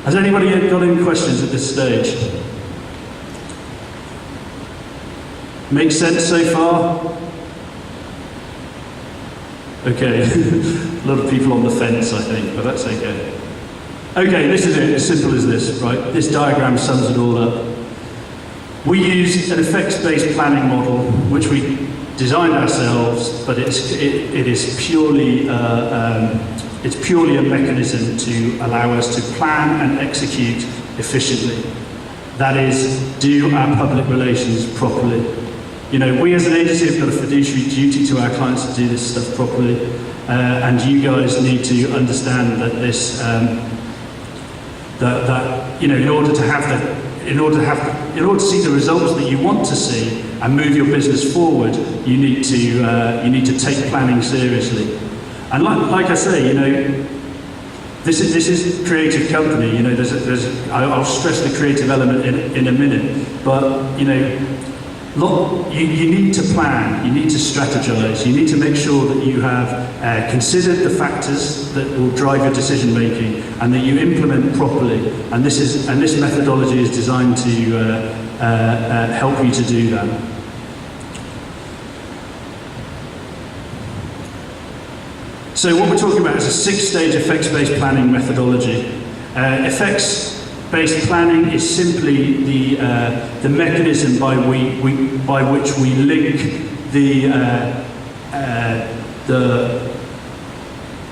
Has anybody got any questions at this stage? Make sense so far? Okay, a lot of people on the fence, I think, but that's okay. Okay, this is it, as simple as this, right? This diagram sums it all up. We use an effects-based planning model, which we designed ourselves, but it is purely it's purely a mechanism to allow us to plan and execute efficiently. That is, do our public relations properly. You know, we as an agency have got a fiduciary duty to our clients to do this stuff properly, and you guys need to understand that this, that you know, in order to see the results that you want to see and move your business forward, you need to take planning seriously. And like I say, you know, this is a creative company. You know, I'll stress the creative element in a minute, but you know. You need to plan, you need to strategize, you need to make sure that you have considered the factors that will drive your decision making and that you implement properly. And this methodology is designed to help you to do that. So what we're talking about is a 6-stage effects-based planning methodology. Effects-based planning is simply the mechanism by which we link the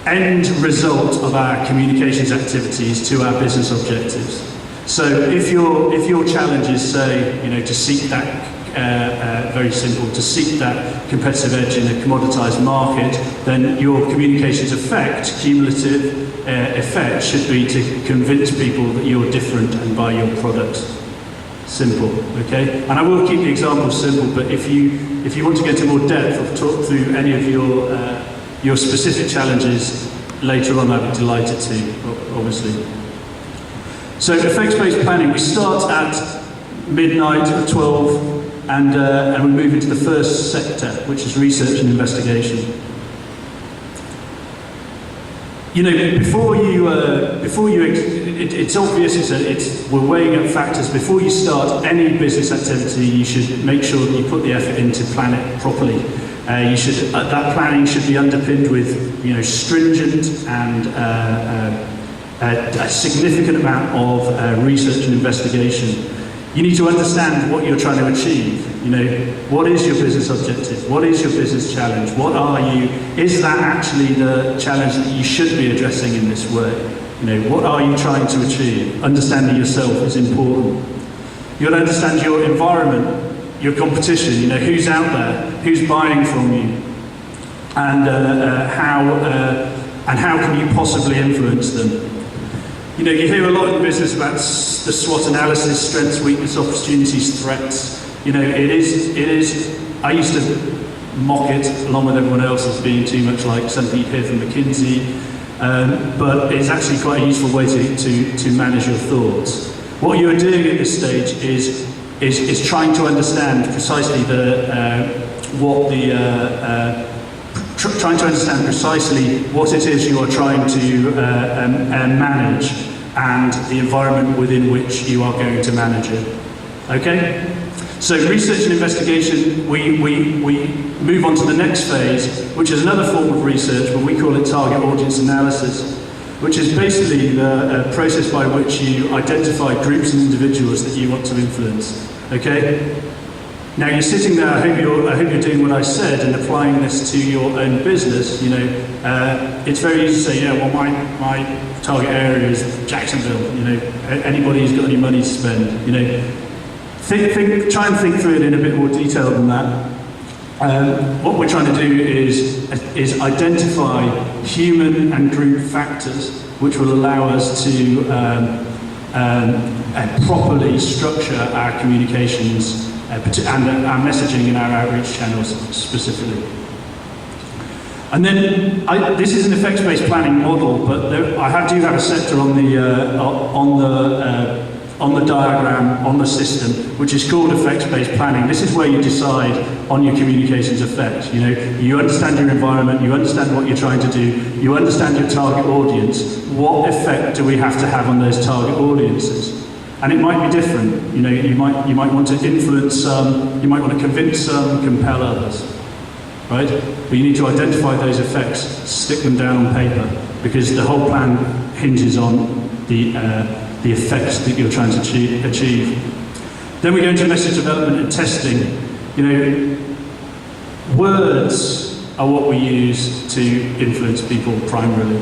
end result of our communications activities to our business objectives. So if your challenge is, say, you know, to seek that very simple, to seek that competitive edge in a commoditized market, then your communications effect, cumulative effect, should be to convince people that you're different and buy your products. Simple, okay? And I will keep the example simple, but if you want to get into more depth or talk through any of your specific challenges later on, I'd be delighted to, obviously. So effects-based planning, we start at midnight at 12, and we move into the first sector, which is research and investigation. You know, it's obvious. We're weighing up factors. Before you start any business activity, you should make sure that you put the effort in to plan it properly. That planning should be underpinned with, you know, stringent and a significant amount of research and investigation. You need to understand what you're trying to achieve. You know, what is your business objective? What is your business challenge? What are you? Is that actually the challenge that you should be addressing in this way? You know, what are you trying to achieve? Understanding yourself is important. You've got to understand your environment, your competition. You know, who's out there, who's buying from you, and how can you possibly influence them? You know, you hear a lot in business about the SWOT analysis: strengths, weakness, opportunities, threats. You know, it is. I used to mock it along with everyone else as being too much like something you hear from McKinsey, but it's actually quite a useful way to manage your thoughts. What you're doing at this stage is trying to understand precisely trying to understand precisely what it is you are trying to manage and the environment within which you are going to manage it. Okay? So research and investigation, we move on to the next phase, which is another form of research, but we call it target audience analysis, which is basically the process by which you identify groups and individuals that you want to influence. Okay? Now you're sitting there, I hope you're doing what I said and applying this to your own business. You know, it's very easy to say, yeah, well my target area is Jacksonville. You know, anybody who's got any money to spend. You know, try and think through it in a bit more detail than that. What we're trying to do is identify human and group factors which will allow us to properly structure our communications and our messaging in our outreach channels specifically. And then this is an effects-based planning model, but I do have a sector on the on the diagram, on the system, which is called effects-based planning. This is where you decide on your communications effect. You know, you understand your environment, you understand what you're trying to do, you understand your target audience. What effect do we have to have on those target audiences? And it might be different. You know, you might want to influence some, you might want to convince some, compel others, right? But you need to identify those effects, stick them down on paper, because the whole plan hinges on the effects that you're trying to achieve. Then we go into message development and testing. You know, words are what we use to influence people primarily.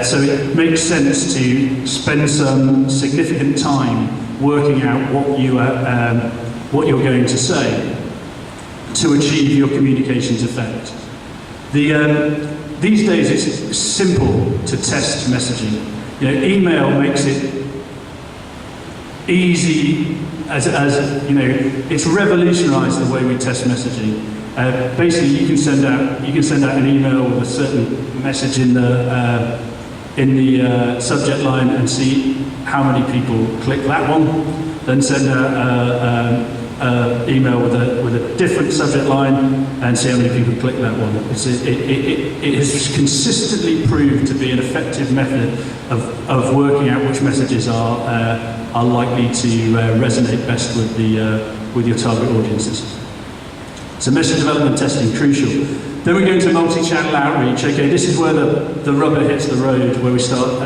So it makes sense to spend some significant time working out what you're going to say to achieve your communications effect. These days it's simple to test messaging. You know, email makes it easy, as you know, it's revolutionised the way we test messaging. Basically, you can send out an email with a certain message in the subject line and see how many people click that one. Then send an email with a different subject line and see how many people click that one. It has consistently proved to be an effective method of working out which messages are likely to resonate best with your target audiences. So message development testing, crucial. Then we go into multi-channel outreach. Okay, this is where the rubber hits the road, where we start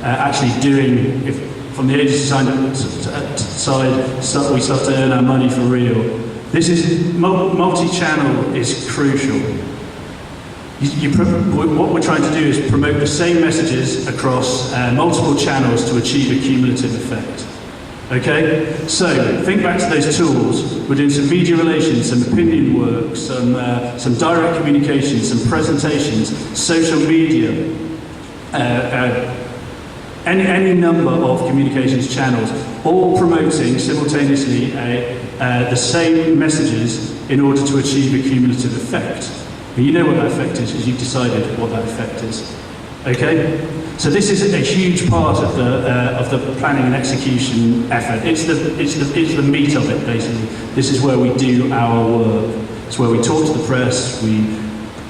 actually doing, from the agency side, we start to earn our money for real. This is, multi-channel is crucial. What we're trying to do is promote the same messages across multiple channels to achieve a cumulative effect. Okay? So, think back to those tools. We're doing some media relations, some opinion work, some direct communications, some presentations, social media, any number of communications channels, all promoting simultaneously the same messages in order to achieve a cumulative effect. And you know what that effect is, because you've decided what that effect is. Okay? So this is a huge part of the planning and execution effort. It's the meat of it, basically. This is where we do our work. It's where we talk to the press, we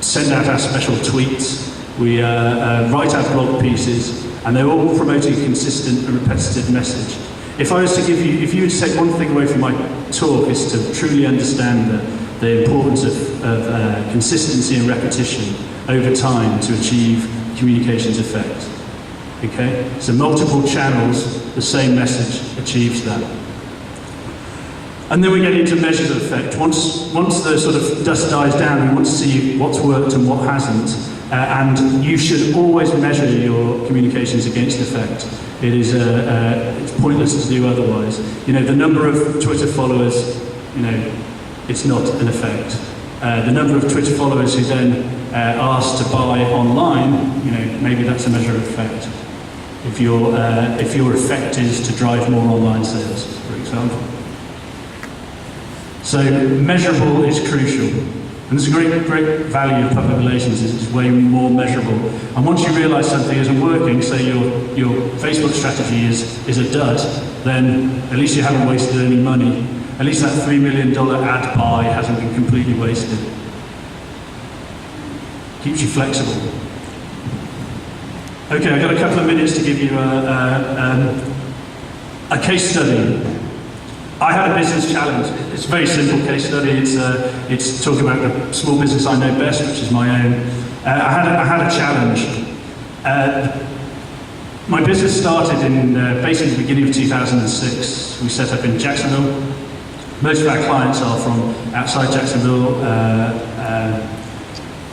send out our special tweets, we write our blog pieces, and they're all promoting a consistent and repetitive message. If I was to give you, if you would take one thing away from my talk, is to truly understand the importance of consistency and repetition over time to achieve communications effect. Okay? So multiple channels, the same message achieves that. And then we get into measures of effect. Once the sort of dust dies down, we want to see what's worked and what hasn't. And you should always measure your communications against effect. It is it's pointless to do otherwise. You know, the number of Twitter followers, you know, it's not an effect. The number of Twitter followers who then asked to buy online, you know, maybe that's a measure of effect. If your effect is to drive more online sales, for example. So measurable is crucial. And there's a great value of public relations, it's way more measurable. And once you realise something isn't working, say your Facebook strategy is a dud, then at least you haven't wasted any money. At least that $3 million ad buy hasn't been completely wasted. Keeps you flexible. Okay, I've got a couple of minutes to give you a case study. I had a business challenge. It's a very simple case study. It's talking about the small business I know best, which is my own. I had a challenge. My business started in basically the beginning of 2006. We set up in Jacksonville. Most of our clients are from outside Jacksonville,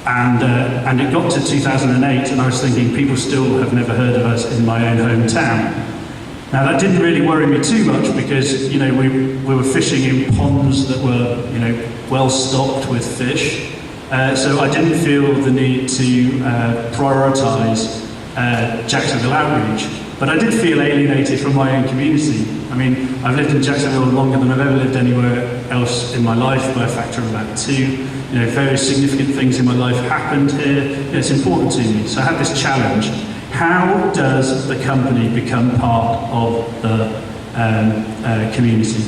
and it got to 2008, and I was thinking people still have never heard of us in my own hometown. Now that didn't really worry me too much because, you know, we were fishing in ponds that were, you know, well stocked with fish. So I didn't feel the need to prioritise Jacksonville outreach. But I did feel alienated from my own community. I mean, I've lived in Jacksonville longer than I've ever lived anywhere else in my life by a factor of about 2. You know, very significant things in my life happened here. It's important to me. So I had this challenge. How does the company become part of the community.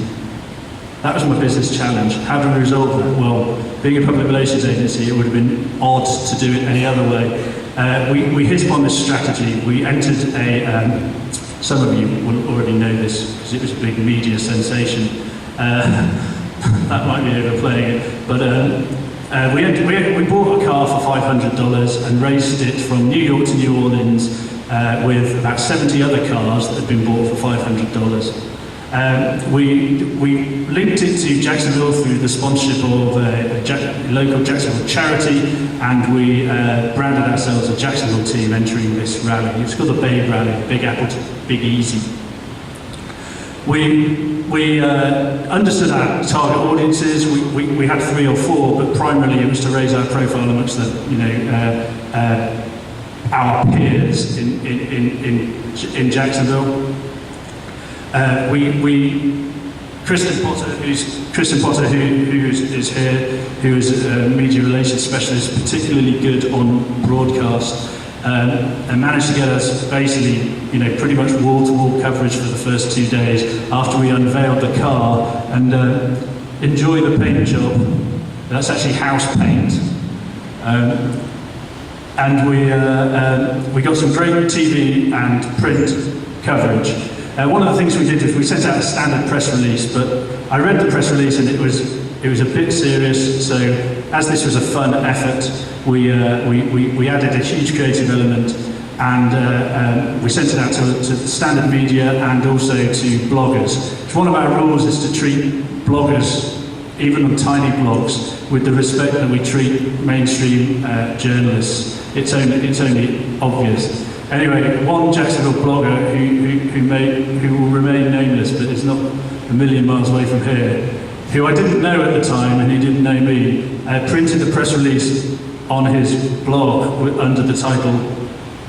That was my business challenge. How do we resolve that? Well, being a public relations agency, it would have been odd to do it any other way. We hit upon this strategy. We entered some of you will already know this because it was a big media sensation. That might be overplaying it. But we bought a car for $500 and raced it from New York to New Orleans with about 70 other cars that had been bought for $500. We linked it to Jacksonville through the sponsorship of a local Jacksonville charity, and we branded ourselves a Jacksonville team entering this rally. It's called the Babe Rally, Big Apple to Big Easy. We understood our target audiences. We had 3 or 4, but primarily it was to raise our profile amongst the our peers in Jacksonville. Kristen Potter, who is here, who is a media relations specialist, particularly good on broadcast, and managed to get us basically, pretty much wall-to-wall coverage for the first 2 days after we unveiled the car. And enjoy the paint job. That's actually house paint. And we got some great TV and print coverage. One of the things we did is we sent out a standard press release, but I read the press release and it was a bit serious. So as this was a fun effort, we added a huge creative element, and we sent it out to standard media and also to bloggers. One of our rules is to treat bloggers, even on tiny blogs, with the respect that we treat mainstream journalists. It's only obvious. Anyway, one Jacksonville blogger who will remain nameless, but is not a million miles away from here, who I didn't know at the time and he didn't know me, printed a press release on his blog under the title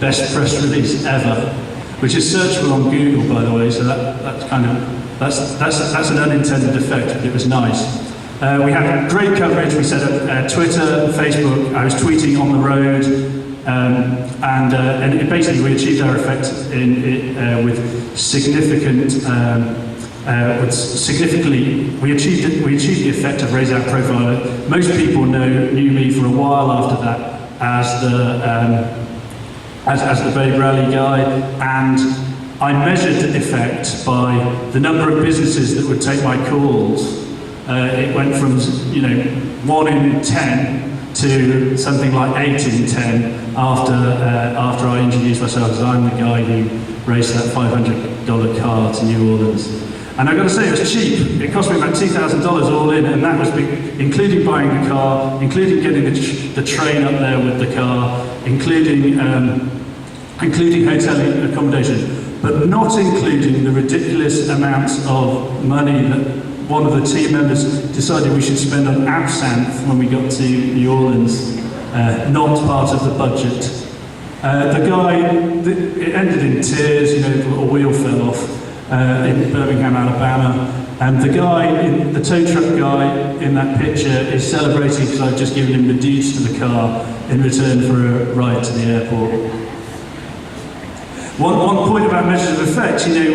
"Best Press Release Ever," which is searchable on Google, by the way. So that's an unintended effect, but it was nice. We had great coverage. We set up Twitter, Facebook. I was tweeting on the road. And basically we achieved our effect with significant, we achieved the effect of raising our profile. Most people knew me for a while after that as the Babe Rally guy, and I measured the effect by the number of businesses that would take my calls. It went from 1 in 10 to something like 8 in 10 after I introduced myself as I'm the guy who raced that $500 car to New Orleans. And I've got to say, it was cheap. It cost me about $2,000 all in, and that was including buying the car, including getting the train up there with the car, including hotel accommodation, but not including the ridiculous amounts of money that one of the team members decided we should spend on absinthe when we got to New Orleans, not part of the budget. The guy, it ended in tears, a wheel fell off in Birmingham, Alabama, and the guy, the tow truck guy in that picture is celebrating because I've just given him the deeds to the car in return for a ride to the airport. One point about measures of effect, they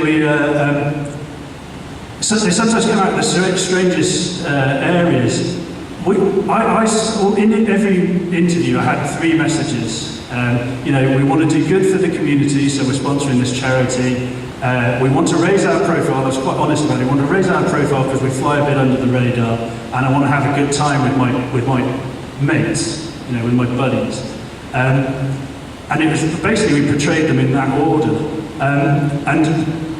sometimes come out of the strangest areas. In every interview, I had 3 messages. We want to do good for the community, so we're sponsoring this charity. We want to raise our profile. I was quite honest about it. We want to raise our profile because we fly a bit under the radar, and I want to have a good time with my mates, with my buddies. And it was basically we portrayed them in that order. And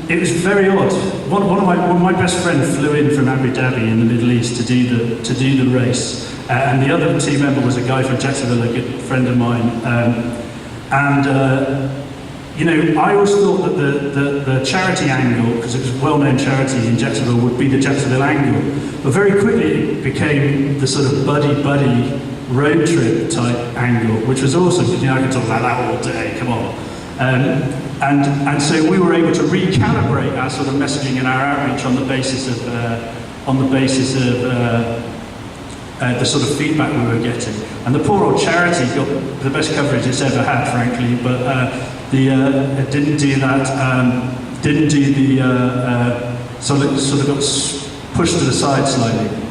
it was very odd. One of my best friends flew in from Abu Dhabi in the Middle East to do the race, and the other team member was a guy from Jacksonville, a good friend of mine. I always thought that the charity angle, because it was a well-known charity in Jacksonville, would be the Jacksonville angle. But very quickly it became the sort of buddy road trip type angle, which was awesome because I could talk about that all day. Come on. And so we were able to recalibrate our sort of messaging and our outreach on the basis of the sort of feedback we were getting. And the poor old charity got the best coverage it's ever had, frankly, but it didn't do that. Didn't do sort of got pushed to the side slightly.